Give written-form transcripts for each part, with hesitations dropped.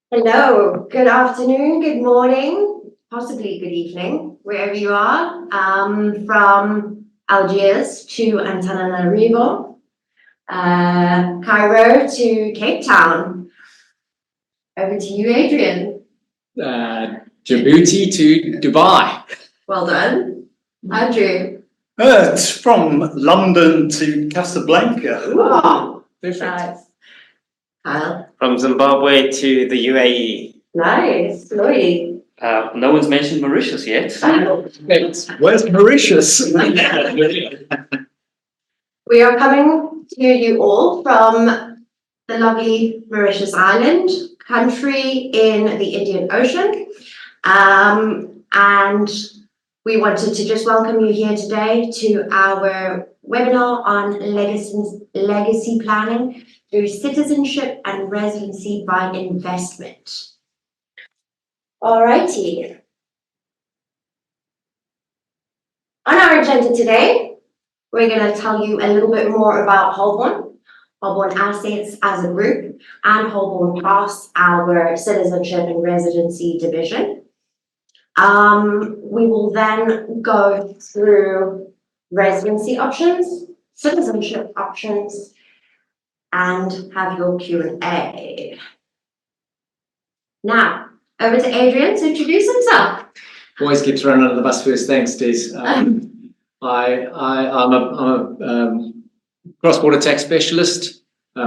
Hello, good afternoon, good morning, possibly good evening, wherever you are, from Algiers to Antananarivo, Cairo to Cape Town. Over to you, Adrian. Djibouti to Dubai. Well done. Andrew. It's from London to Casablanca. Oh, Perfect. nice. Kyle. From Zimbabwe to the UAE. Nice. Lloyd. No one's mentioned Mauritius yet. Where's Mauritius? We are coming to you all from the lovely Mauritius Island, country in the Indian Ocean. And we wanted to just welcome you here today to our webinar on legacy planning through citizenship and residency by investment. Alrighty. On our agenda today, we're going to tell you a little bit more about Holborn Assets as a group, and Holborn Pass, our citizenship and residency division. We will then go through residency options, citizenship options, and have your Q&A. Now, over to Adrian to introduce himself. Always get thrown under the bus first. Thanks, Des. I'm a cross-border tax specialist,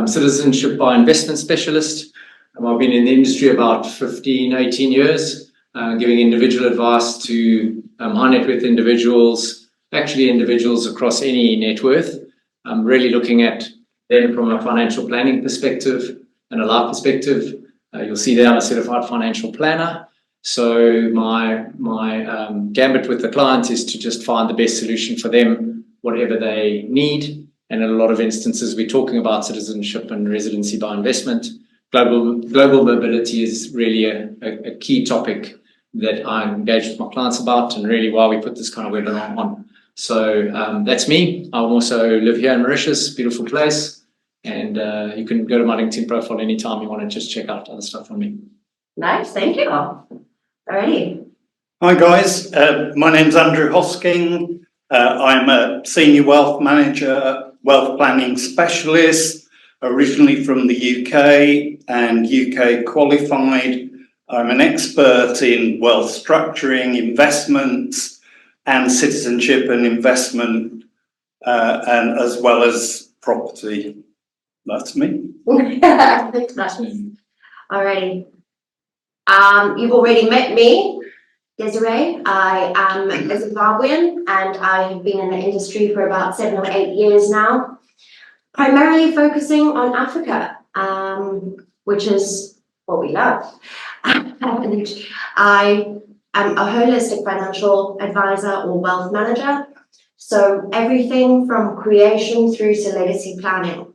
citizenship by investment specialist. I've been in the industry about 15, 18 years, giving individual advice to high net worth individuals, actually individuals across any net worth. I'm really looking at them from a financial planning perspective and a life perspective. You'll see there I'm a certified financial planner. So my gambit with the client is to just find the best solution for them, whatever they need. And in a lot of instances, we're talking about citizenship and residency by investment. Global mobility is really a key topic that I engage with my clients about, and really why we put this kind of webinar on. So that's me. I also live here in Mauritius, beautiful place. And you can go to my LinkedIn profile anytime you want to just check out other stuff from me. Nice, thank you. Alrighty. Hi guys, my name's Andrew Hosking. I'm a senior wealth manager, wealth planning specialist, originally from the UK and UK qualified. I'm an expert in wealth structuring, investments, and citizenship and investment, and as well as property. That's me. Alrighty. You've already met me, Desiree. I am a Zimbabwean, and I have been in the industry for about 7 or 8 years now, primarily focusing on Africa, which is what we love. And I am a holistic financial advisor or wealth manager. So everything from creation through to legacy planning.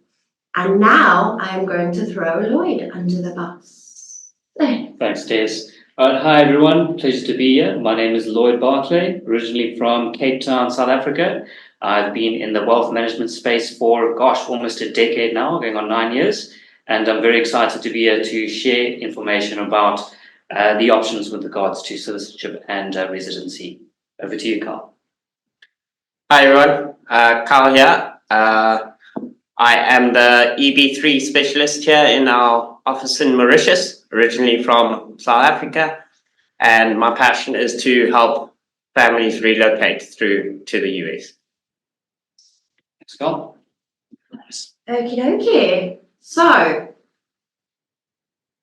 And now I am going to throw Lloyd under the bus. Thanks, Des. Hi, everyone. Pleasure to be here. My name is Lloyd Barclay, originally from Cape Town, South Africa. I've been in the wealth management space for, almost a decade now, going on 9 years. And I'm very excited to be here to share information about the options with regards to citizenship and residency. Over to you, Carl. Hi, everyone. Carl here. I am the EB3 specialist here in our office in Mauritius, originally from South Africa. And my passion is to help families relocate through to the US. Thanks, Carl. Okie dokie. So,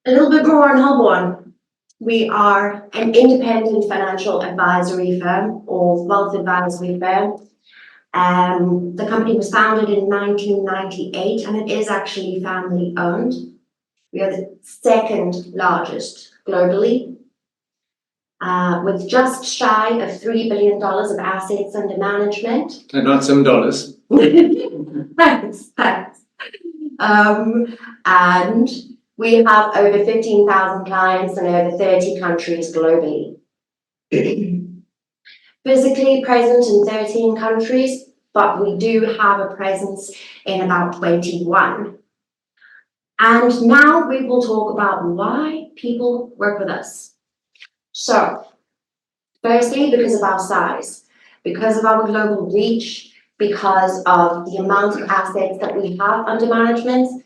a little bit more on Holborn. We are an independent financial advisory firm or wealth advisory firm. The company was founded in 1998 and it is actually family owned. We are the second largest globally, with just shy of $3 billion of assets under management. And not some dollars. Thanks. And we have over 15,000 clients in over 30 countries globally. Physically present in 13 countries, but we do have a presence in about 21. And now we will talk about why people work with us. So, firstly, because of our size, because of our global reach, because of the amount of assets that we have under management,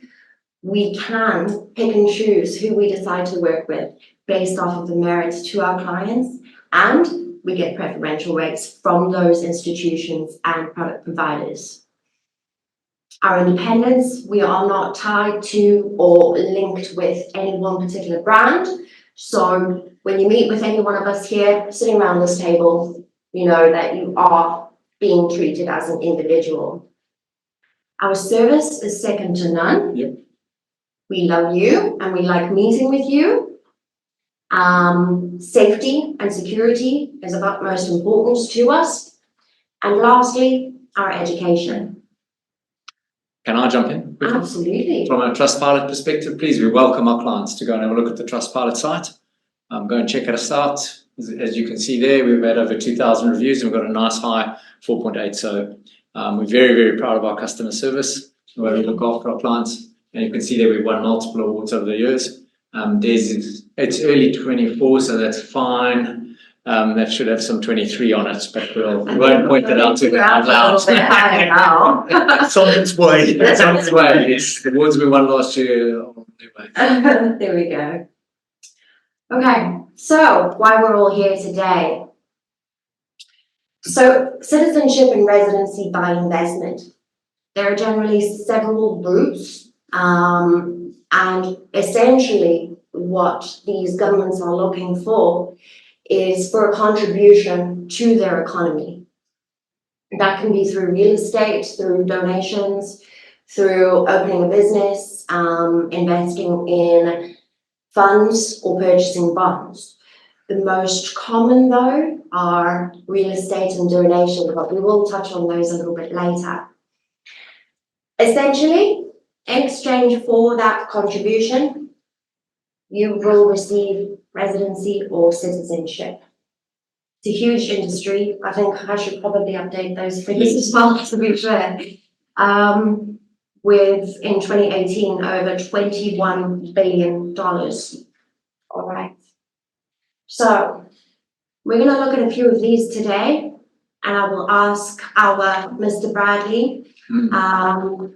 we can pick and choose who we decide to work with based off of the merits to our clients, and we get preferential rates from those institutions and product providers. Our independence, we are not tied to or linked with any one particular brand. So when you meet with any one of us here, sitting around this table, you know that you are being treated as an individual. Our service is second to none. Yep. We love you and we like meeting with you. Safety and security is of utmost importance to us. And lastly, our education. Can I jump in? Absolutely. From a Trustpilot perspective, please, we welcome our clients to go and have a look at the Trustpilot site. Go and check us out. As you can see there, we've had over 2,000 reviews and we've got a nice high 4.8. So we're very, very proud of our customer service, the way we look after our clients. And you can see there we've won multiple awards over the years. It's early 24, so that's fine. That should have some 23 on it, but we won't point it out to them out loud. It's on its way. It's on its way. It's the awards we won last year. There we go. Okay, so why we're all here today. So citizenship and residency by investment. There are generally several routes, and essentially what these governments are looking for is for a contribution to their economy. That can be through real estate, through donations, through opening a business, investing in funds or purchasing bonds. The most common though are real estate and donation, but we will touch on those a little bit later. Essentially, in exchange for that contribution, you will receive residency or citizenship. It's a huge industry. I think I should probably update those figures as well, to be fair. With in 2018 over $21 billion. All right. So we're going to look at a few of these today, and I will ask our Mr. Bradley to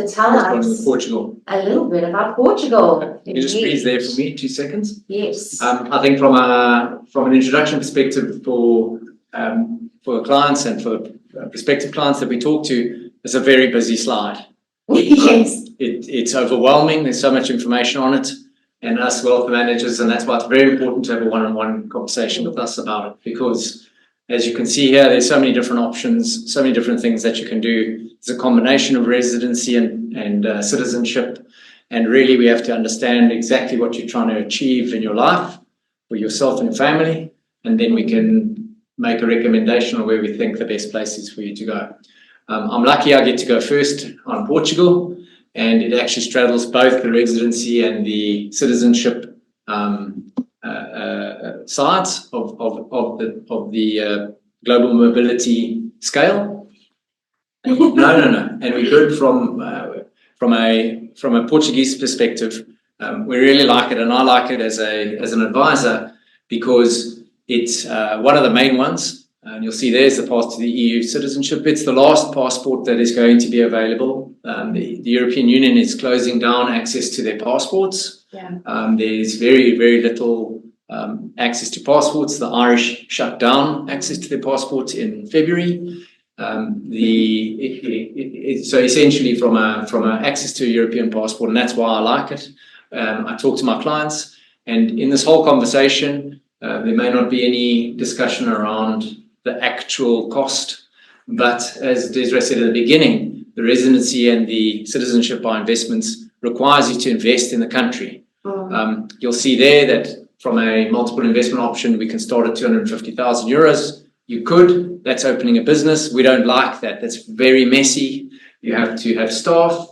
tell us Portugal. a little bit about Portugal. Can you just freeze there for me, 2 seconds? Yes. I think from an introduction perspective for clients and for prospective clients that we talk to, it's a very busy slide. Yes. It's overwhelming. There's so much information on it, and us wealth managers, and that's why it's very important to have a one-on-one conversation with us about it, because as you can see here, there's so many different options, so many different things that you can do. It's a combination of residency and citizenship, and really we have to understand exactly what you're trying to achieve in your life for yourself and your family, and then we can make a recommendation on where we think the best place is for you to go. I'm lucky I get to go first on Portugal, and it actually straddles both the residency and the citizenship sides of the global mobility scale. No. And we heard from a Portuguese perspective, we really like it, and I like it as an advisor because it's one of the main ones. And you'll see there's the path to the EU citizenship. It's the last passport that is going to be available. The European Union is closing down access to their passports. Yeah. There's very, very little access to passports. The Irish shut down access to their passports in February. So essentially from a access to a European passport, and that's why I like it. I talk to my clients, and in this whole conversation, there may not be any discussion around the actual cost, but as Desiree said at the beginning, the residency and the citizenship by investments requires you to invest in the country. You'll see there that from a multiple investment option, we can start at 250,000 euros. You could, that's opening a business. We don't like that. That's very messy. You have to have staff,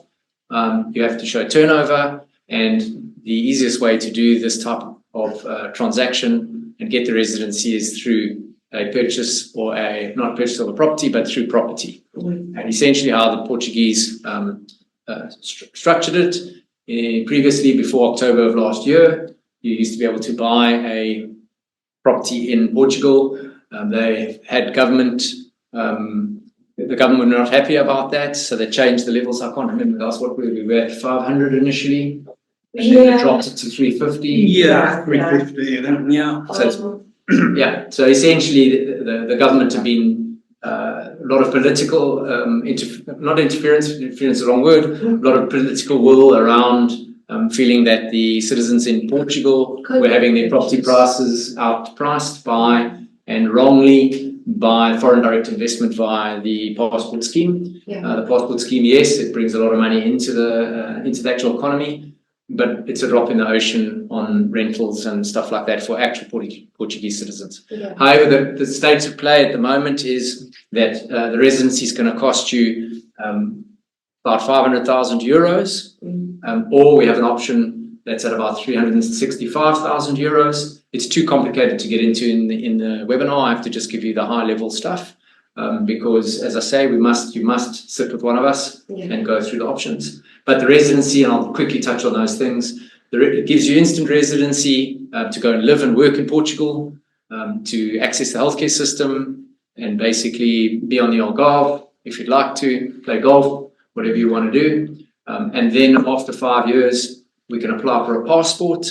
you have to show turnover, and the easiest way to do this type of transaction and get the residency is through a purchase or not purchase of a property, but through property. And essentially how the Portuguese structured it Previously, before October of last year, you used to be able to buy a property in Portugal. They had government, the government were not happy about that, so they changed the levels. I can't remember last what we were at 500 initially, and then they dropped it to 350. Yeah, 350, yeah. So yeah, so essentially the government have been a lot of political not interference is the wrong word, a lot of political will around feeling that the citizens in Portugal were having their property prices outpriced by and wrongly by foreign direct investment via the passport scheme. The passport scheme, yes, it brings a lot of money into the actual economy, but it's a drop in the ocean on rentals and stuff like that for actual Portuguese citizens. However, the state of play at the moment is that the residency is going to cost you about 500,000 euros, or we have an option that's at about 365,000 euros. It's too complicated to get into in the webinar. I have to just give you the high level stuff because, as I say, you must sit with one of us and go through the options. But the residency, and I'll quickly touch on those things, it gives you instant residency to go and live and work in Portugal, to access the healthcare system, and basically be on the Algarve if you'd like to, play golf, whatever you want to do. And then after 5 years, we can apply for a passport.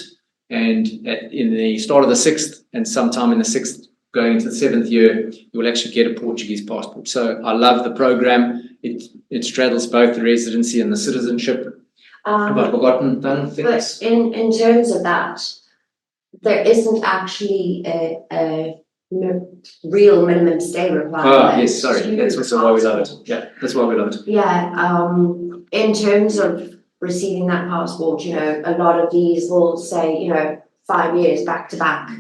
And in the start of the 6th and sometime in the 6th, going into the 7th year, you will actually get a Portuguese passport. So I love the program. It straddles both the residency and the citizenship. Have I forgotten things? But in terms of that, there isn't actually a real minimum stay requirement. Yes, sorry. That's also why we love it. Yeah, that's why we love it. Yeah, in terms of receiving that passport, a lot of these will say, 5 years back to back.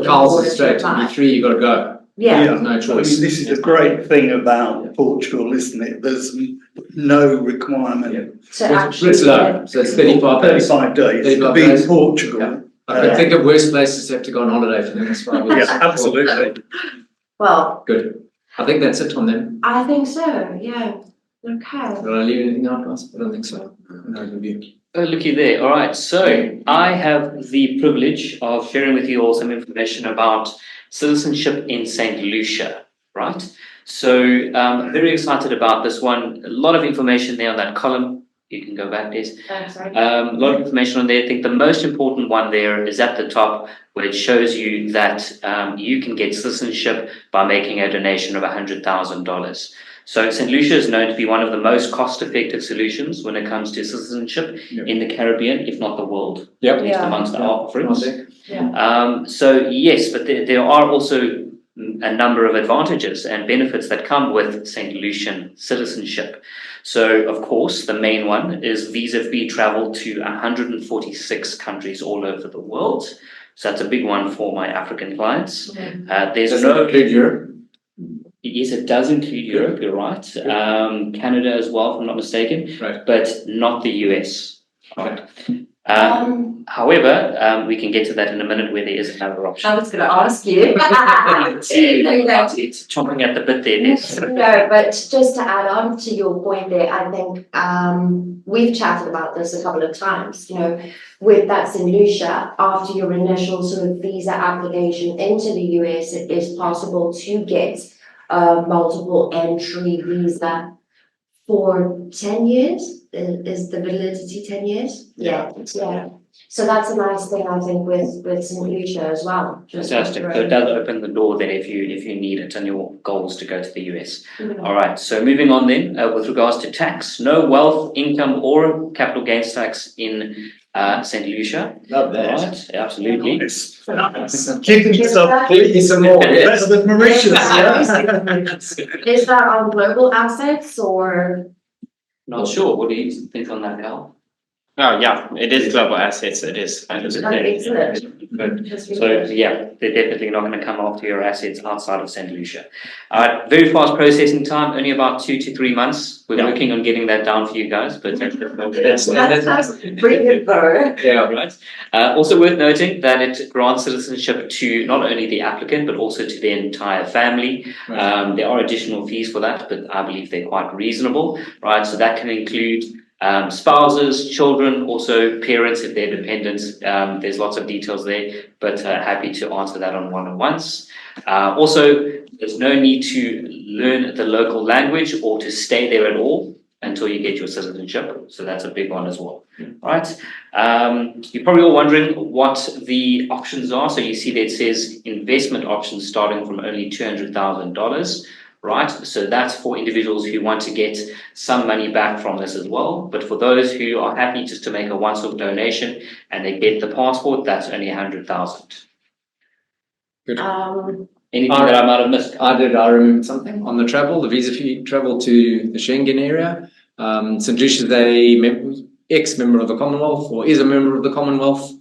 Carl's is straight. B3, you got to go. Yeah. No choice. I mean, this is a great thing about Portugal, isn't it? There's no requirement. So It's low. So it's 35 days. 35 days 35 to be days. in Portugal. Yeah. I could think of worse places to have to go on holiday for the next 5 years. Yeah, absolutely. Well, Good. I think that's it on them. I think so, yeah. Okay. Did I leave anything out, guys? I don't think so. No review. Oh, looky there. All right. So I have the privilege of sharing with you all some information about citizenship in St. Lucia, right? So very excited about this one. A lot of information there on that column. You can go back, Des. Sorry. A lot of information on there. I think the most important one there is at the top, where it shows you that you can get citizenship by making a donation of $100,000. So St. Lucia is known to be one of the most cost-effective solutions when it comes to citizenship in the Caribbean, if not the world, at least amongst our offerings. So yes, but there are also a number of advantages and benefits that come with St. Lucian citizenship. So, of course, the main one is visa-free travel to 146 countries all over the world. So that's a big one for my African clients. There's no include Europe. Yes, it does include Europe. You're right. Canada as well, if I'm not mistaken. Right. But not the US. Right. However, we can get to that in a minute where there is another option. I was going to ask you. It's chomping at the bit there. Yes. No, but just to add on to your point there, I think we've chatted about this a couple of times, with that St. Lucia, after your initial sort of visa application into the US, it is possible to get a multiple entry visa for 10 years. Is the validity 10 years? Yeah. So that's a nice thing, I think, with St. Lucia as well. Fantastic. So it does open the door then if you need it and your goal is to go to the US. All right. So moving on then, with regards to tax, no wealth, income, or capital gains tax in St. Lucia. Love that. Right. Absolutely. Keeping yourself some more. better than Mauritius. Is that on global assets or? Not sure. What do you think on that, Al? Oh, yeah, it is global assets. It is. Excellent. Good. So yeah, they're definitely not going to come after your assets outside of St. Lucia. Very fast processing time, only about 2 to 3 months. We're working on getting that down for you guys, but that's brilliant though. Yeah. Right. Also worth noting that it grants citizenship to not only the applicant but also to their entire family. There are additional fees for that, but I believe they're quite reasonable. Right. So that can include spouses, children, also parents if they're dependents. There's lots of details there, but happy to answer that on one-on-ones. Also, there's no need to learn the local language or to stay there at all until you get your citizenship. So that's a big one as well, right? You're probably all wondering what the options are. So you see that it says investment options starting from only $200,000, right? So that's for individuals who want to get some money back from this as well. But for those who are happy just to make a once-off donation and they get the passport, that's only $100,000. Good. Anything that I might have missed? I remember something on the travel, the visa fee travel to the Schengen area. St. Lucia is a ex-member of the Commonwealth, or is a member of the Commonwealth.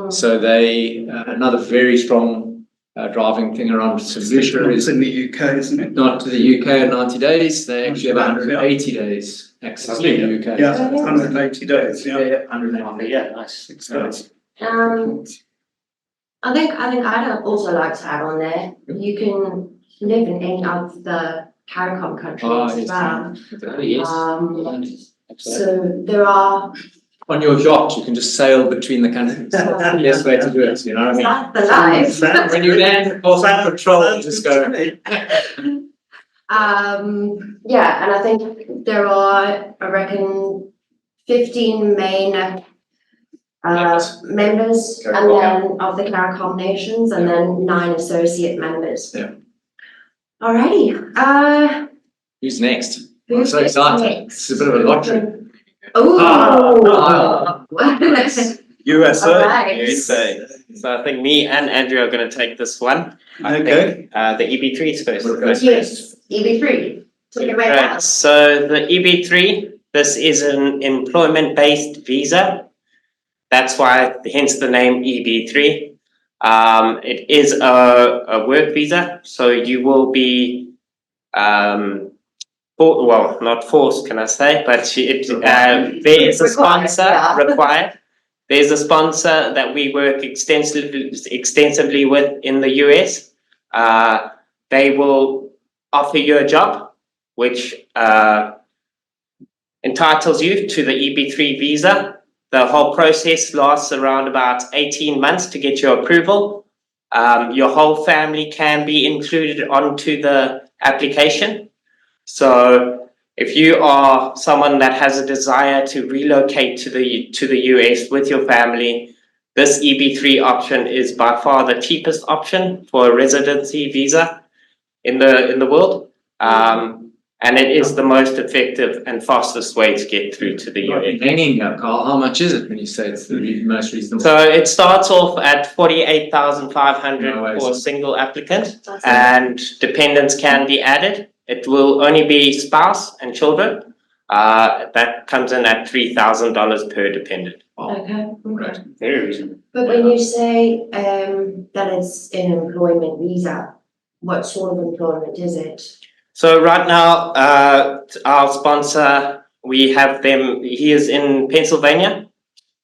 So they, another very strong driving thing around St. Lucia is in the UK, isn't it? not to the UK in 90 days. They actually have 180 days access to the UK. Yeah, 180 days. Yeah, 180. Yeah, nice. I think I'd also like to add on there, you can live in any of the CARICOM countries as well. Yes. So there are. On your yacht, you can just sail between the countries. Yes, way to do it. You know what I mean? That's the life. When you land, of course, patrol, just go. Yeah, and I think there are, I reckon, 15 main members, and then of the CARICOM nations, and then 9 associate members. Yeah. Alrighty. Who's next? I'm Who's so excited. next? It's a bit of a lottery. Oh. USA. Alright. USA. So I think me and Andrew are going to take this one. I Okay. think, the EB3 is first. Yes, EB3. Take it away now. Right. So the EB3, this is an employment-based visa. That's why, hence the name EB3. It is a work visa, so you will be, well, not forced, can I say, but there is a sponsor required. There's a sponsor that we work extensively with in the US. They will offer you a job, which entitles you to the EB3 visa. The whole process lasts around about 18 months to get your approval. Your whole family can be included onto the application. So if you are someone that has a desire to relocate to the US with your family, this EB3 option is by far the cheapest option for a residency visa in the world. And it is the most effective and fastest way to get through to the US. Hanging up, Carl. How much is it when you say it's the most reasonable? So it starts off at 48,500 for a single applicant, and dependents can be added. It will only be spouse and children. That comes in at $3,000 per dependent. Okay. Right. Very reasonable. But when you say that it's an employment visa, what sort of employment is it? So right now, our sponsor, we have them, he is in Pennsylvania.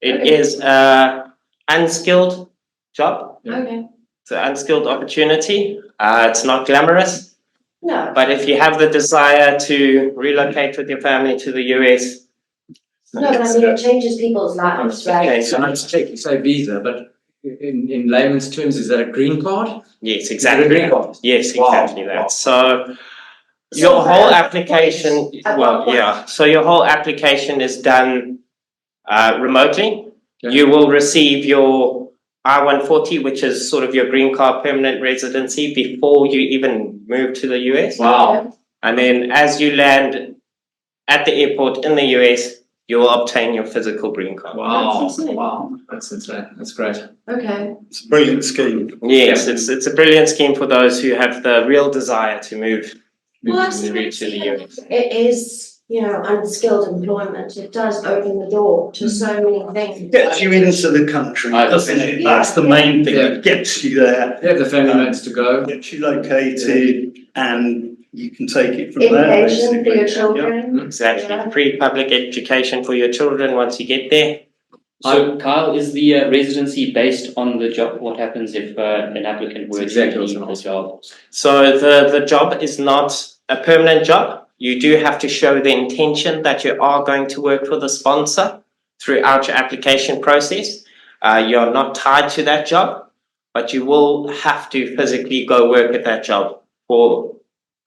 It is an unskilled job. Okay. It's an unskilled opportunity. It's not glamorous, No. but if you have the desire to relocate with your family to the US. No, but I mean, it changes people's lives, right? So I just check, you say visa, but in layman's terms, is that a green card? Yes, exactly. Green card? Yes, Wow. exactly that. Wow. So your whole application, At well, what point? yeah. So your whole application is done remotely. Okay. You will receive your I-140, which is sort of your green card permanent residency, before you even move to the US. Wow. And then as you land at the airport in the US, you will obtain your physical green card. Wow. That's insane. Wow. That's insane. That's great. Okay. It's a brilliant scheme. Yes, it's a brilliant scheme for those who have the real desire to move Well, that's through to the US. It is, unskilled employment. It does open the door to so many things. Gets you into the country, doesn't it? That's the main thing. Yeah. It gets you there, You have the family mates to go. gets you located, and you can take it from there. Education for your basically. children. Exactly. Yeah. Free public education for your children once you get there. So, Kyle, is the residency based on the job? What happens if an applicant were Exactly to what's leave the wrong. job? So the job is not a permanent job. you do have to show the intention that you are going to work for the sponsor throughout your application process. You're not tied to that job, but you will have to physically go work at that job for a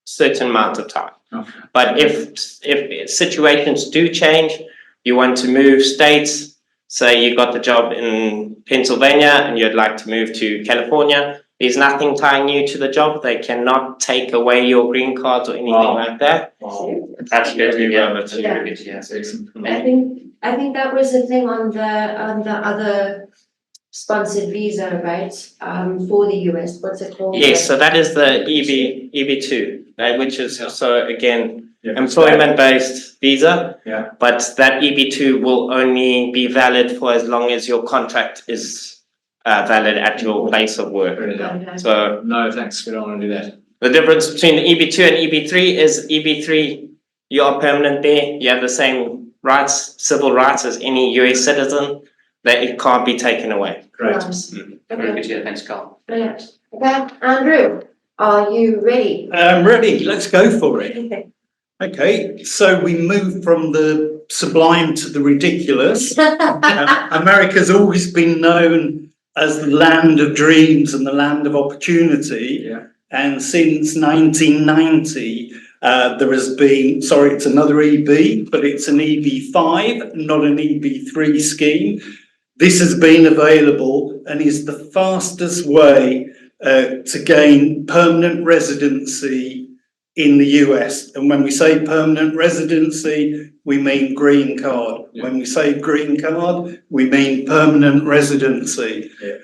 certain amount of time. Okay. But if situations do change, you want to move states, say you got the job in Pennsylvania and you'd like to move to California, there's nothing tying you to the job. They cannot take away your green cards or anything like that. That's good. Yeah, that's Yeah. really good. Yeah. That's excellent. I think that was the thing on the other sponsored visa, right? For the US, what's it called? Yes, so that is the EB2, which is so again Yeah. employment-based visa. Yeah. But that EB2 will only be valid for as long as your contract is valid at your place of work. Okay. So No, thanks. We don't want to do that. the difference between the EB2 and EB3 is EB3, you are permanent there. You have the same rights, civil rights as any US citizen, that it can't be taken away. Great. Nice. Very Okay, good. Yeah. Thanks, Carl. brilliant. Okay, Andrew, are you ready? I'm ready, let's go for it. Okay, so we move from the sublime to the ridiculous. America's always been known as the land of dreams and the land of opportunity. Yeah. And since 1990, there has been, sorry, it's another EB, but it's an EB5, not an EB3 scheme. This has been available and is the fastest way to gain permanent residency in the US. And when we say permanent residency, we mean green card. Yeah. When we say green card, we mean permanent residency. Yeah.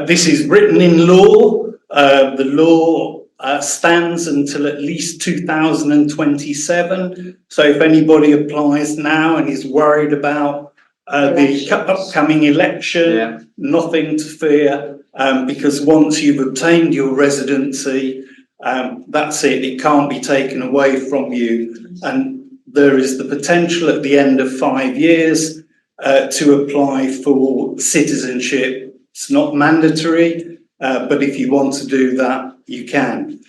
This is written in law. The law stands until at least 2027. So if anybody applies now and is worried about the upcoming election, Yeah. nothing to fear, because once you've obtained your residency, that's it. It can't be taken away from you. And there is the potential at the end of 5 years to apply for citizenship. It's not mandatory, but if you want to do that, you can.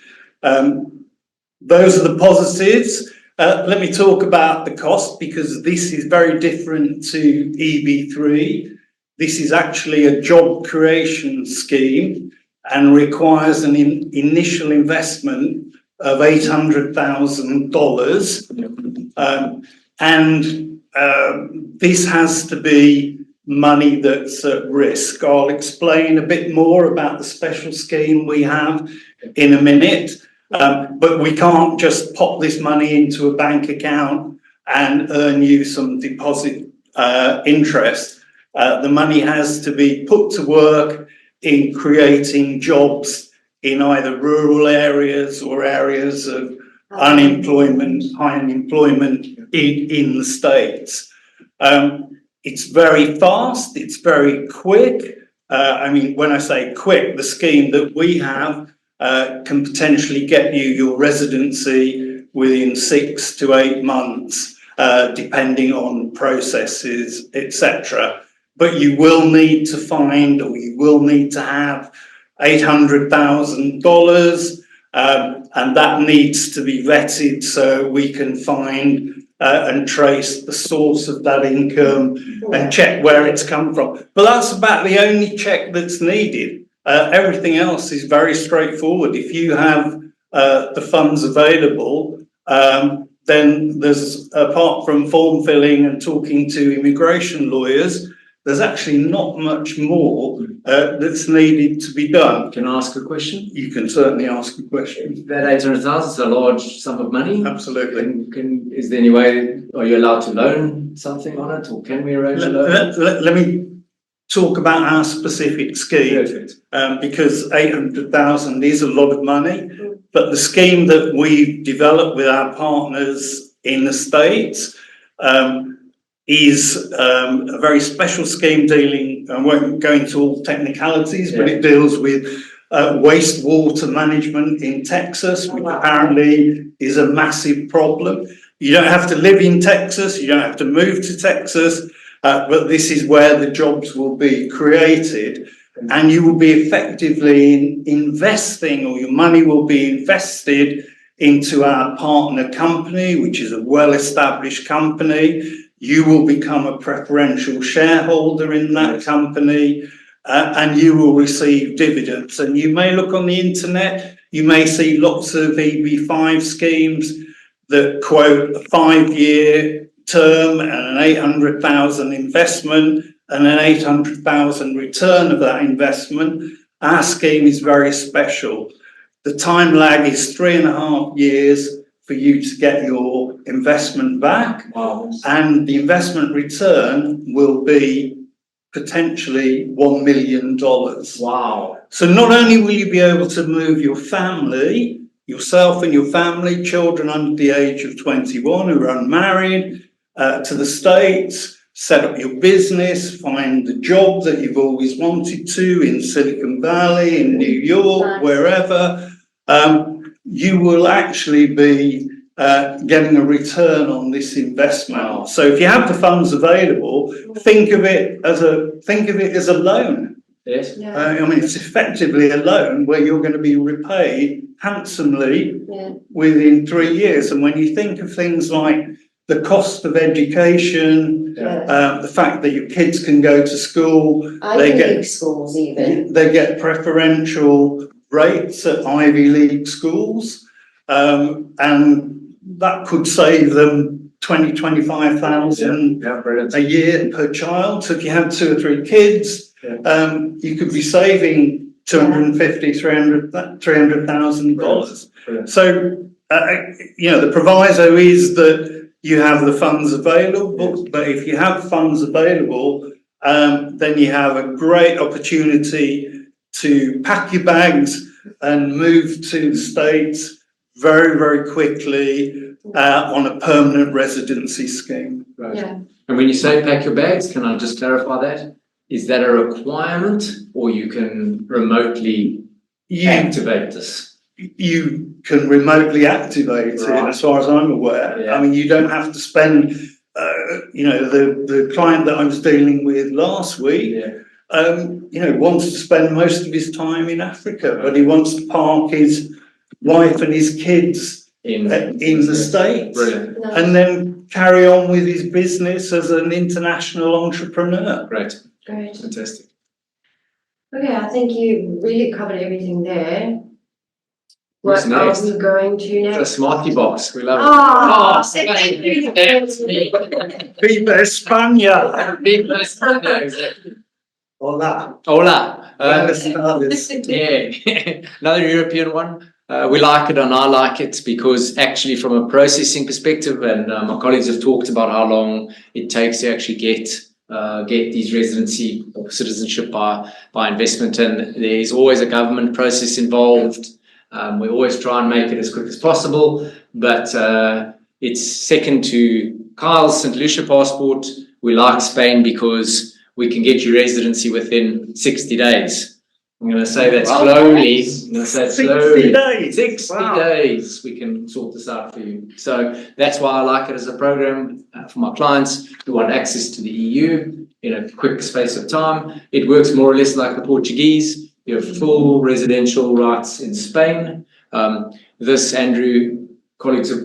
Those are the positives. Let me talk about the cost, because this is very different to EB3. This is actually a job creation scheme and requires an initial investment of $800,000. This has to be money that's at risk. I'll explain a bit more about the special scheme we have in a minute. But we can't just pop this money into a bank account and earn you some deposit interest. The money has to be put to work in creating jobs in either rural areas or areas of unemployment, high unemployment in the States. It's very fast, it's very quick. I mean, when I say quick, the scheme that we have can potentially get you your residency within 6 to 8 months, depending on processes, etc. But you will need to find, or you will need to have $800,000, and that needs to be vetted so we can find and trace the source of that income and check where it's come from. But that's about the only check that's needed. Everything else is very straightforward. If you have the funds available, then there's, apart from form filling and talking to immigration lawyers, there's actually not much more that's needed to be done. Can I ask a question? You can certainly ask a question. That 800,000 is a large sum of money. Absolutely. Is there any way, are you allowed to loan something on it, or can we arrange a loan? Let me talk about our specific scheme. Perfect. Because 800,000 is a lot of money, but the scheme that we've developed with our partners in the States is a very special scheme dealing, I won't go into all technicalities, but it deals with wastewater management in Texas, which apparently is a massive problem. You don't have to live in Texas, you don't have to move to Texas, but this is where the jobs will be created, and you will be effectively investing, or your money will be invested into our partner company, which is a well-established company. You will become a preferential shareholder in that company, and you will receive dividends. And you may look on the internet, you may see lots of EB5 schemes that quote a 5-year term and an 800,000 investment and an 800,000 return of that investment. Our scheme is very special. The time lag is 3.5 years for you to get your investment back. Wow. And the investment return will be potentially $1 million. Wow. So not only will you be able to move your family, yourself and your family, children under the age of 21 who are unmarried, to the States, set up your business, find the job that you've always wanted to in Silicon Valley, in New York, Nice. wherever, you will actually be getting a return on this investment. Wow. So if you have the funds available, think of it as a loan. Yes. Yeah. I mean, it's effectively a loan where you're going to be repaid handsomely Yeah. within 3 years. And when you think of things like the cost of education, Yeah. the fact that your kids can go to school, Ivy League schools even. they get preferential rates at Ivy League schools, and that could save them 20,000-25,000 Yeah, brilliant. a year per child. So if you have 2 or 3 kids, you could be saving $250,000-300,000. Brilliant. So the proviso is that you have the funds available, but if you have funds available, then you have a great opportunity to pack your bags and move to the States very, very quickly on a permanent residency scheme. Right. Yeah. And when you say pack your bags, can I just clarify that? Is that a requirement, or you can remotely activate this? You can remotely activate it, Right. as far as I'm aware. Yeah. I mean, you don't have to spend, the client that I was dealing with last week, wants to spend most of his time in Africa, but he wants to park his wife and his kids in the States. Brilliant. Nice. And then carry on with his business as an international entrepreneur. Great. Great. Fantastic. Okay, I think you really covered everything there. What's What next? are we going to The next? Smarty Box. We love it. Oh, thank you. Viva España! Exactly. Hola. Hola. Buenas tardes. Yeah, another European one. We like it and I like it because actually from a processing perspective, and my colleagues have talked about how long it takes to actually get these residency or citizenship by investment, and there is always a government process involved. We always try and make it as quick as possible, but it's second to Kyle's St. Lucia passport. We like Spain because we can get your residency within 60 days. I'm going to say that slowly. I'm going to say it 60 slowly. days. 60 Wow. days. We can sort this out for you. So that's why I like it as a program for my clients who want access to the EU in a quick space of time. It works more or less like the Portuguese. You have full residential rights in Spain. This, Andrew, colleagues or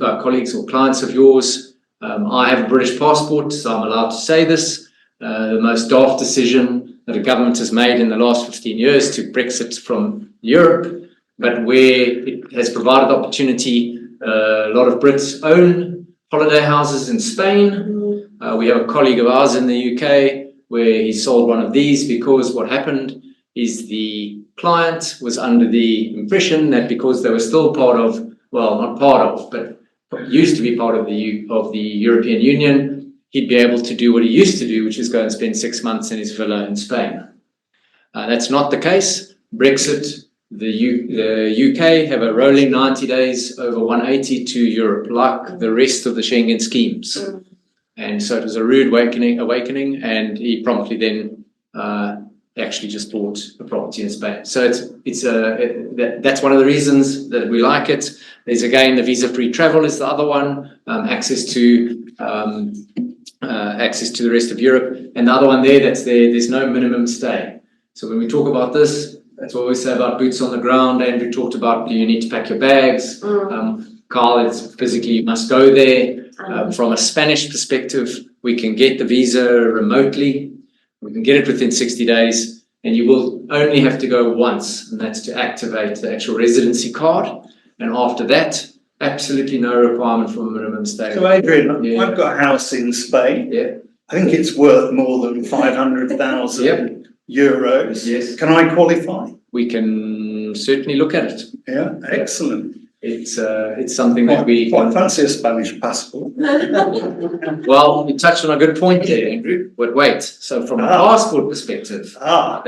clients of yours, I have a British passport, so I'm allowed to say this. The most daft decision that a government has made in the last 15 years to Brexit from Europe, but where it has provided opportunity. A lot of Brits own holiday houses in Spain. We have a colleague of ours in the UK where he sold one of these because what happened is the client was under the impression that because they were still part of, well, not part of, but used to be part of the European Union, he'd be able to do what he used to do, which is go and spend 6 months in his villa in Spain. That's not the case. Brexit, the UK have a rolling 90 days over 180 to Europe, like the rest of the Schengen schemes. And so it was a rude awakening, and he promptly then actually just bought a property in Spain. So that's one of the reasons that we like it. There's again the visa-free travel is the other one, access to the rest of Europe, and the other one there's no minimum stay. So when we talk about this, that's what we say about boots on the ground. Andrew talked about you need to pack your bags. Carl, it's physically, you must go there. And From a Spanish perspective, we can get the visa remotely. We can get it within 60 days, and you will only have to go once, and that's to activate the actual residency card. And after that, absolutely no requirement for a minimum stay. So Adrian, Yeah. I've got a house in Spain. Yeah. I think it's worth more than 500,000 Yep. euros. Yes. Can I qualify? We can certainly look at it. Yeah, excellent. It's something that we Quite fancy a Spanish passport. well, you touched on a good point there, Andrew. But wait, so from a passport perspective,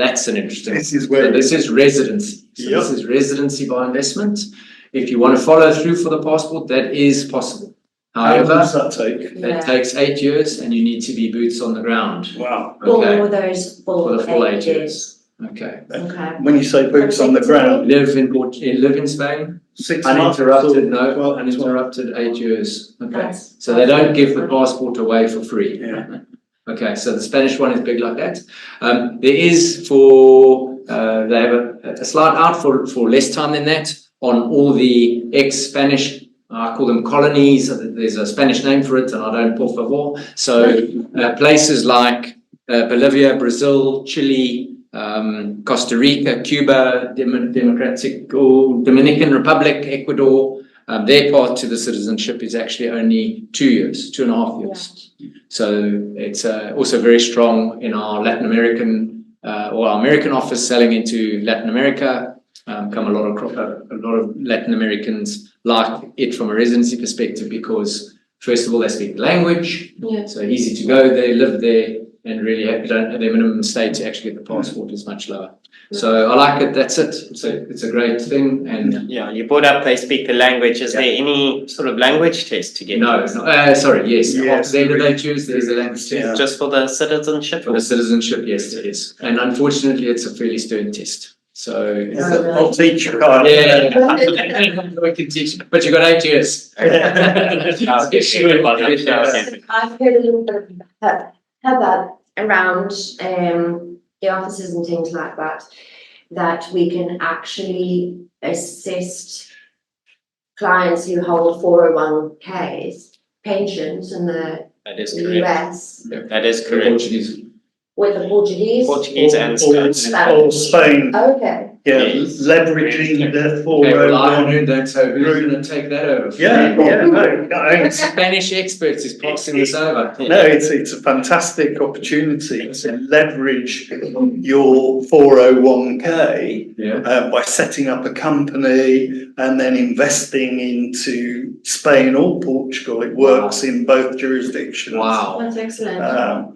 that's an interesting. This is So where. this is residency. So Yep. this is residency by investment. If you want to follow through for the passport, that is possible. How long However, does that take? that takes 8 years, and you need to be boots on the ground. Wow. Okay, for those for the full 8 8 years. Okay. Okay. When you say boots on the ground, Live in Spain. 6 months. Uninterrupted, or no, 12. uninterrupted 8 years. Okay. That's- So they don't give the passport away for free. Yeah. Okay, so the Spanish one is big like that. There is for, they have a slight out for less time than that on all the ex-Spanish, I call them colonies. There's a Spanish name for it, and I don't por favor. So places like Bolivia, Brazil, Chile, Costa Rica, Cuba, Dominican Republic, Ecuador, their path to the citizenship is actually only 2 years, 2.5 years. So it's also very strong in our Latin American or our American office selling into Latin America. Come a lot of Latin Americans like it from a residency perspective because first of all they speak the language, so easy to go there, live there, and really their minimum stay to actually get the passport is much lower. So I like it. That's it. It's a great thing. And Yeah, you brought up they speak the language. Is there any sort of language test to get? sorry, yes. Yes. After the end of they choose, there's a language test. Yeah. Just for the citizenship? For the citizenship, yes, it is. And unfortunately, it's a fairly stern test. So I'll teach you, Carl. yeah, we can teach, but you got 8 years. I've heard a little bit of that around the offices and things like that we can actually assist clients who hold 401ks, pensions in the That is correct. US That is correct. Portuguese. with the Portuguese. Portuguese and Or Spain, Okay. yeah, Yes. leveraging the Okay, rely on 401. who, don't say who's going to take that over. No, Spanish experts is passing this over. no, it's a fantastic opportunity to leverage your 401k Yeah. by setting up a company and then investing into Spain or Portugal. It works in both jurisdictions. Wow. That's excellent.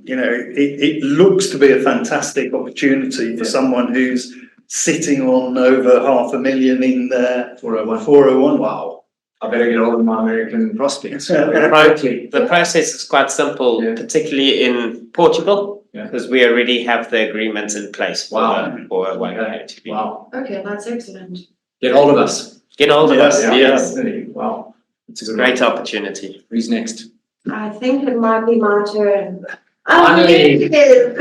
It looks to be a fantastic opportunity for someone who's sitting on over 500,000 in their 401. 401. Wow. I better get hold of my American prospects. Quickly. The process is quite simple, Yeah. particularly in Portugal, Yeah. because we already have the agreements in place for Wow. a 1K to be. Wow. Okay, that's excellent. Get hold of us. Get hold of us, Yeah. yes. Wow. It's a good Great one. opportunity. Who's next? I think it might be my turn. Finally. It is.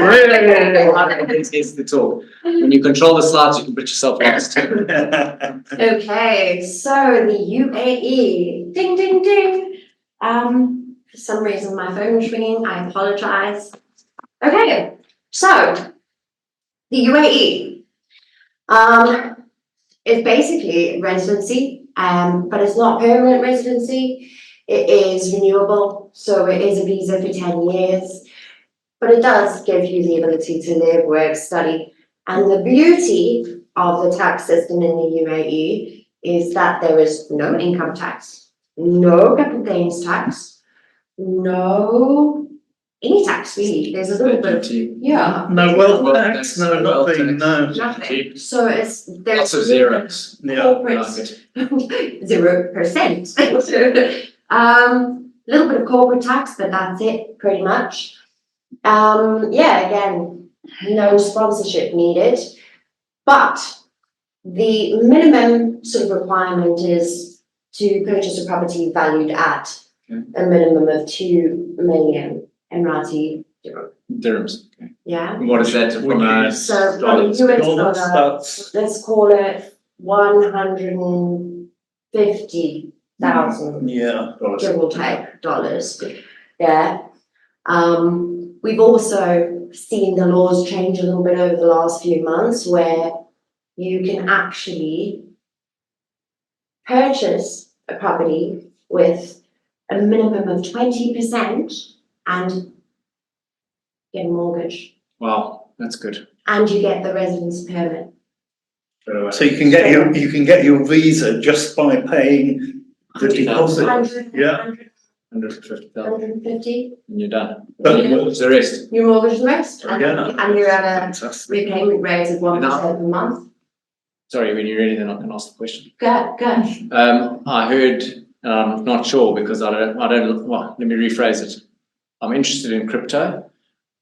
This is the talk. When you control the slides, you can put yourself last. Okay, so the UAE, ding, ding, ding. For some reason my phone was ringing, I apologize. Okay, so the UAE, is basically residency, but it's not permanent residency. It is renewable, so it is a visa for 10 years, but it does give you the ability to live, work, study. And the beauty of the tax system in the UAE is that there is no income tax, no capital gains tax, no any tax really. There's a little bit of, yeah. No wealth Wealth tax, tax, no wealth nothing, tax. no. Nothing. So it's there's Lots of zeros. Yeah. corporate Like it. 0%. Little bit of corporate tax, but that's it pretty much. Yeah, again, no sponsorship needed, but the minimum sort of requirement is to purchase a property valued at a minimum of 2 million Emirati dirham. Dirhams. Okay. Yeah. And what is that from a So from dollars? US Dollars, dollar, that's let's call it 150 Yeah. give or take dollars. Yeah. We've also seen the laws change a little bit over the last few months where you can actually purchase a property with a minimum of 20% and get a mortgage. Wow, that's good. And you get the residence permit. So you can get your visa just by paying the deposit. 100, Yeah. 150,000 150, and you're done. But What's the rest? you mortgage the rest, and Yeah. and you're at a fantastic. repayment rate of 1% a month. Sorry, when you're ready, then I can ask the question. Go. I heard, not sure because I don't, well, let me rephrase it. I'm interested in crypto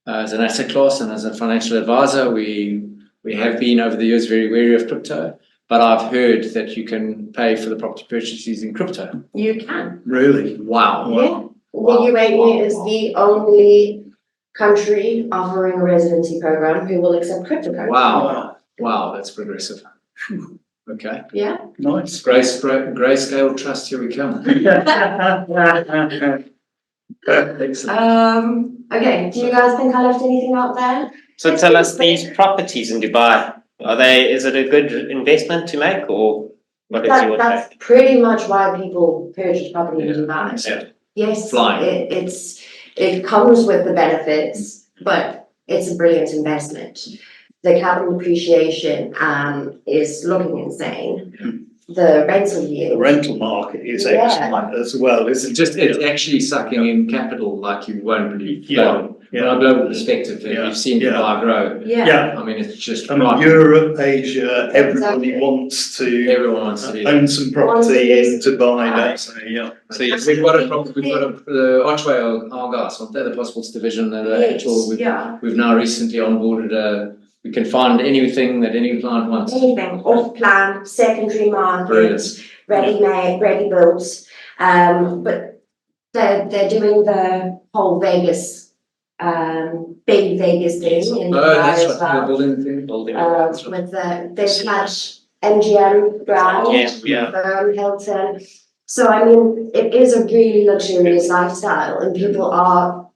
as an asset class and as a financial advisor. We have been over the years very wary of crypto, but I've heard that you can pay for the property purchase using crypto. You can. Really? Wow. Yeah. Wow. The UAE is the only country offering a residency program who will accept cryptocurrency. Wow, that's progressive. Okay. Yeah. Nice. Grayscale trust, here we come. Excellent. Okay, do you guys think I left anything out there? So tell us, these properties in Dubai, is it a good investment to make, or what is your That's take? pretty much why people purchase property in Yeah. Dubai. Yeah. Yes, Flying. it comes with the benefits, but it's a brilliant investment. The capital appreciation is looking insane. The rental The yield. rental market is Yeah. excellent as well, isn't it? It's actually sucking in capital like you won't believe. Yeah. From a global perspective, and Yeah. you've seen Yeah. Dubai grow. Yeah. I mean, it's just I mean, Europe, Asia, everybody Exactly. wants to everyone wants to do that. own some property in Dubai, don't they? Yeah. So we've got the Archway Argas, aren't they? The passports division. We've now recently onboarded we can find anything that any client wants. Anything, off plan, secondary market, Brilliant. ready made, ready built. But they're doing the whole Vegas, big Vegas thing in Oh, Dubai that's as right. The well. building thing. With the slash MGM brand, Yeah. Hilton. So I mean, it is a really luxurious lifestyle, and people are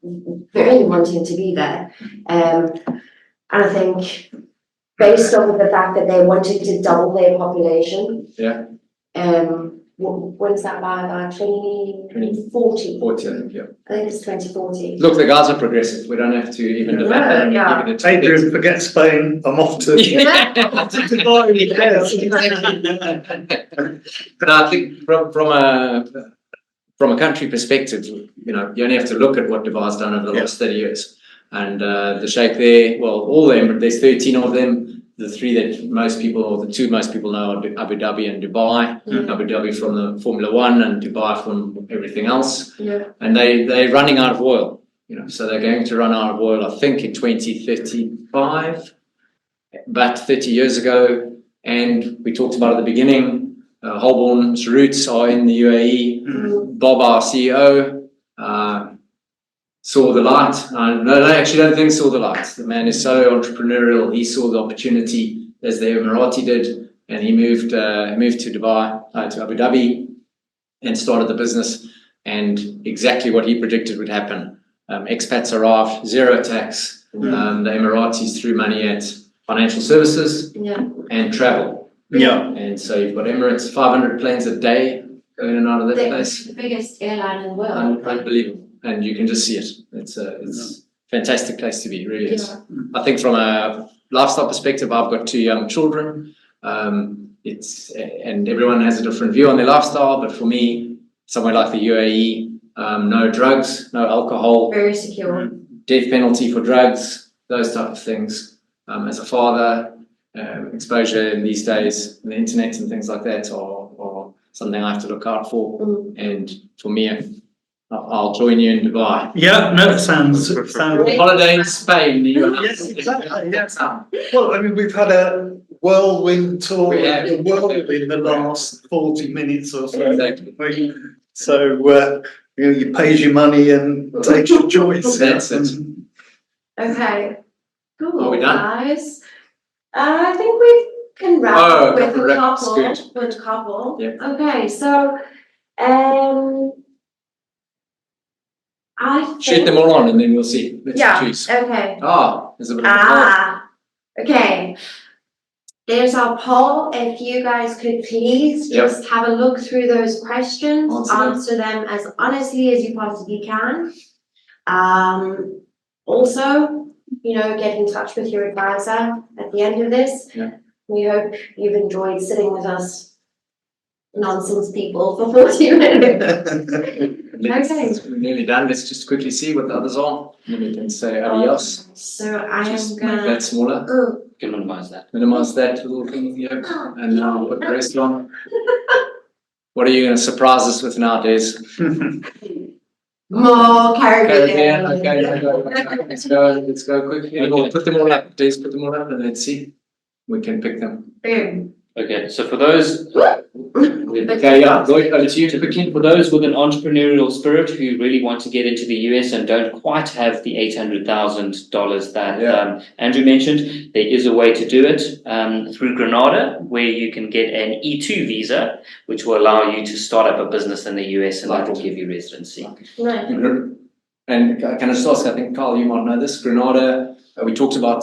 very wanting to be there. And I think based on the fact that they wanted to double their population. Yeah. When's that by? About 2040. 40, I think, yeah. I think it's 2040. Look, the guys are progressive. We don't have to even debate that. Yeah. Even Adrian, forget Spain. I'm off to But I think from a country perspective, you only have to look at what Dubai's done over the last 30 years. And the Sheikh there, well, all them, there's 13 of them. The three that most people, or the two most people know, are Abu Dhabi and Dubai. Abu Dhabi from the Formula One and Dubai from everything else. Yeah. And they're running out of oil, so they're going to run out of oil, I think, in 2035. But 30 years ago, and we talked about at the beginning, Holborn's roots are in the UAE. Bob, our CEO, saw the light. No, I actually don't think saw the light. The man is so entrepreneurial. He saw the opportunity as the Emirati did, and he moved to Dubai, to Abu Dhabi, and started the business. And exactly what he predicted would happen. Expats arrived, zero tax. The Emiratis threw money at financial services and travel. Yeah. And so you've got Emirates, 500 planes a day going in and out of that place. The biggest airline in the world. Unbelievable. And you can just see it. It's a fantastic place to be, it really is. I think from a lifestyle perspective, I've got 2 young children. And everyone has a different view on their lifestyle, but for me, somewhere like the UAE, no drugs, no alcohol, Very secure. death penalty for drugs, those type of things. As a father, exposure in these days, the internet and things like that are something I have to look out for. And for me, I'll join you in Dubai. Yeah, no, it sounds. Holiday in Spain. Yes, exactly. Yes. Well, I mean, we've had a whirlwind tour of the world in the last 40 minutes or so. Exactly. So, you pay your money and take your choice. That's it. Okay. Cool, Are we done? guys. I think we can wrap up with a couple. Good. With a couple. Yeah. Okay, so I Shoot them think, all on and then we'll see. Let's yeah, choose. okay. There's a bit of a poll. Okay. There's our poll. If you guys could please just have a look through those questions, answer them as honestly as you possibly can. Also, get in touch with your advisor at the end of this. Yeah. We hope you've enjoyed sitting with us nonsense people for 40 minutes. We're nearly done. Let's just quickly see what the others are. And then we can say adios. So I am Just make gonna. that smaller. You can minimize that. Minimize that little thing here. And now put the rest on. What are you going to surprise us with nowadays? More Caribbean. Okay. Let's go quickly. Okay. Put them all up. Please put them all up and let's see. We can pick them. Boom. Okay, so for those Okay, yeah, Lloyd, over to you quickly. For those with an entrepreneurial spirit who really want to get into the US and don't quite have the $800,000 that Andrew mentioned, there is a way to do it through Grenada, where you can get an E2 visa, which will allow you to start up a business in the US and that will give you residency. Nice. And can I just ask, I think, Carl, you might know this, Grenada, we talked about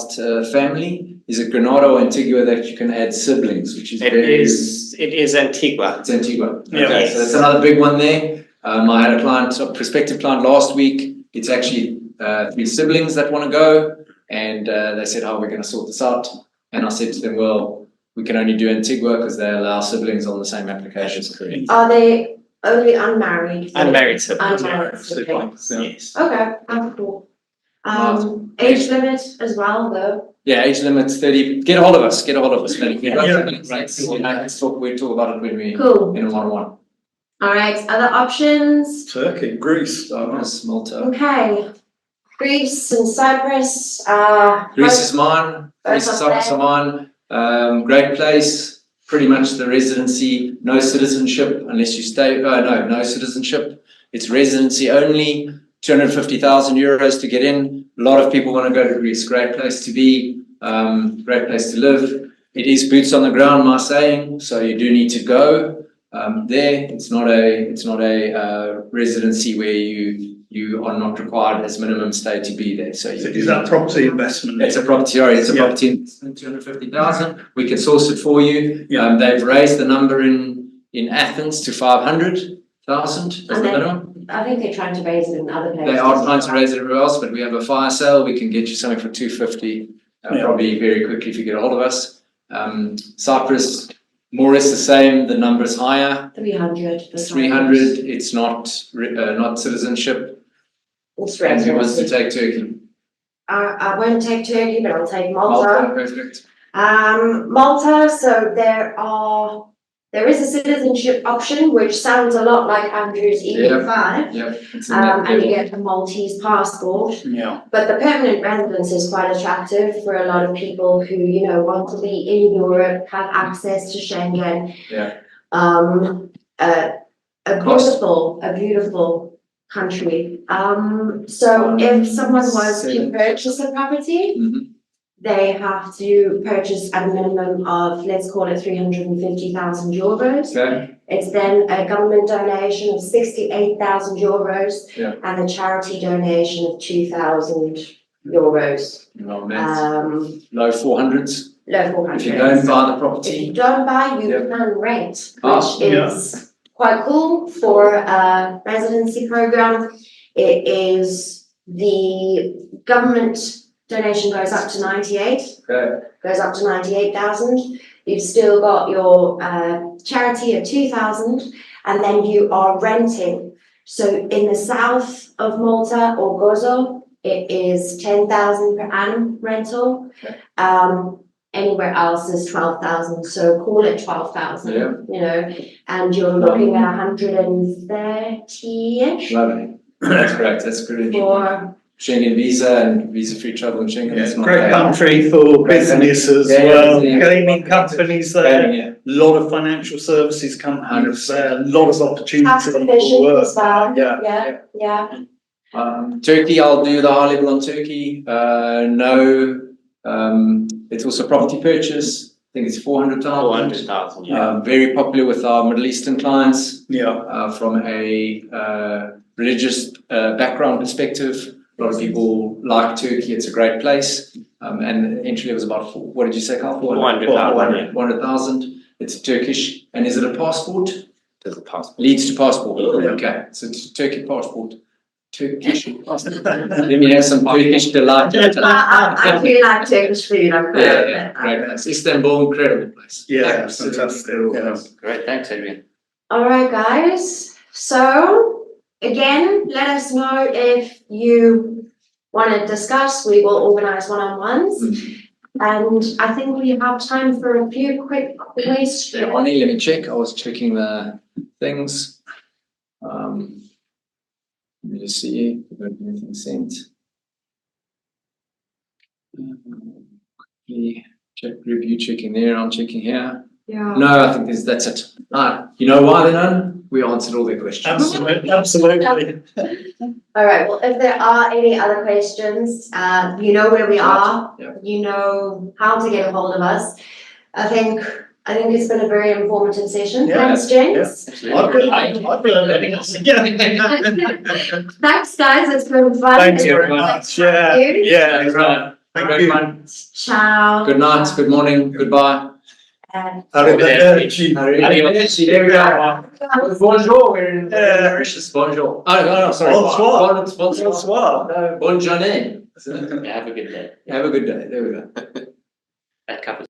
family. Is it Grenada or Antigua that you can add siblings, which is It is Antigua. It's Antigua. Yeah. Okay, so that's another big one there. I had a prospective client last week. It's actually 3 siblings that want to go, and they said, "How are we going to sort this out?" And I said to them, "Well, we can only do Antigua because they allow siblings on the same application." Are they only unmarried? Unmarried siblings. Unmarried siblings. Yes. Okay, that's cool. Age limit as well, though. Yeah, age limit's 30. Get a hold of us. We'll talk about it when we Cool. in a one-on-one. All right, other options? Turkey, Greece. Cyprus, Malta. Okay. Greece and Cyprus. Greece is mine. Greece is Cyprus are mine. Great place. Pretty much the residency, no citizenship unless you stay. No citizenship. It's residency only. 250,000 euros to get in. A lot of people want to go to Greece. Great place to be. Great place to live. It is boots on the ground, my saying. So you do need to go there. It's not a residency where you are not required as minimum stay to be there. So Is that property investment? it's a property. It's a property investment. 250,000. We can source it for you. Yeah. They've raised the number in Athens to 500,000 as the And then- minimum. I think they're trying to raise it in other places. They are trying to raise it everywhere else, but we have a fire sale. We can get you something for 250, probably very quickly if you get a hold of us. Cyprus, more or less the same. The number is higher. 300. It's 300. It's not citizenship. It's And who wants to residency. take Turkey? I won't take Turkey, but I'll take Malta. Perfect. Malta, so there is a citizenship option, which sounds a lot like Andrew's EB5. Yep. It's in that And you level. get a Maltese passport. Yeah. But the permanent residence is quite attractive for a lot of people who, want to be in Europe, have access to Schengen. Yeah. A beautiful country. So if someone was to purchase a property, Mhm. they have to purchase at a minimum of, let's call it 350,000 euros. Okay. It's then a government donation of 68,000 euros Yeah. and a charity donation of 2,000 euros. Well, low 400s. Low 400. If you don't buy the If property. you don't buy, you Yeah. can rent, Ah, which yeah. is quite cool for a residency program. It is the government donation goes up to 98. Okay. Goes up to 98,000. You've still got your charity of 2,000, and then you are renting. So in the south of Malta or Gozo, it is 10,000 per annum rental. Okay. Anywhere else is 12,000. So call it 12,000. Yeah. And you're looking at 130-ish Lovely. That's great. That's good. for. Schengen visa and visa-free travel in Schengen. It's not Great bad. country for Great business as Yeah, well. yeah. Gaming companies there. Gaming, yeah. A lot of financial services companies there. A lot of opportunity Tax for efficient work. as well. Yeah. Yeah. Turkey, I'll do the high level on Turkey. No, it's also property purchase. think it's 400,000. 400,000, yeah. Very popular with our Middle Eastern clients. Yeah. From a religious background perspective. A lot of people like Turkey. It's a great place. And eventually it was about, what did you say, Carl? 400,000. 400,000. It's Turkish. And is it a passport? Does the passport. Leads to passport. Okay. So it's a Turkey passport. Turkish passport. Let me have some Turkish delight. I feel like Turkish food. I've heard of it. Great place. Istanbul, incredible place. Yeah, Absolutely fantastic. incredible Yeah. place. Great, thanks, Adrian. All right, guys. So again, let us know if you want to discuss. We will organize one-on-ones. And I think we have time for a few quick questions. Let me check. I was checking the things. Let me just see if there's anything sent. Check review, checking there. I'm checking here. Yeah. No, I think that's it. You know why they're none? We answered all their questions. Absolutely. Absolutely. All right. Well, if there are any other questions, you know where we are. Yeah. You know how to get a hold of us. I think it's been a very informative session. Yeah. Thanks, James. Absolutely. I've learned anything else again. Thanks, guys. It's been fun. Thank you very much. Yeah. Thank you. Yeah. Thank you. Ciao. Good night, good morning, goodbye. Arrivederci. Arrivederci. There we go. Bonjour. We're in Mauritius. Bonjour. Oh, no, sorry. Bonsoir. Bonsoir. Bonsoir. Bonne journée. Have a good day. Have a good day. There we go. That covers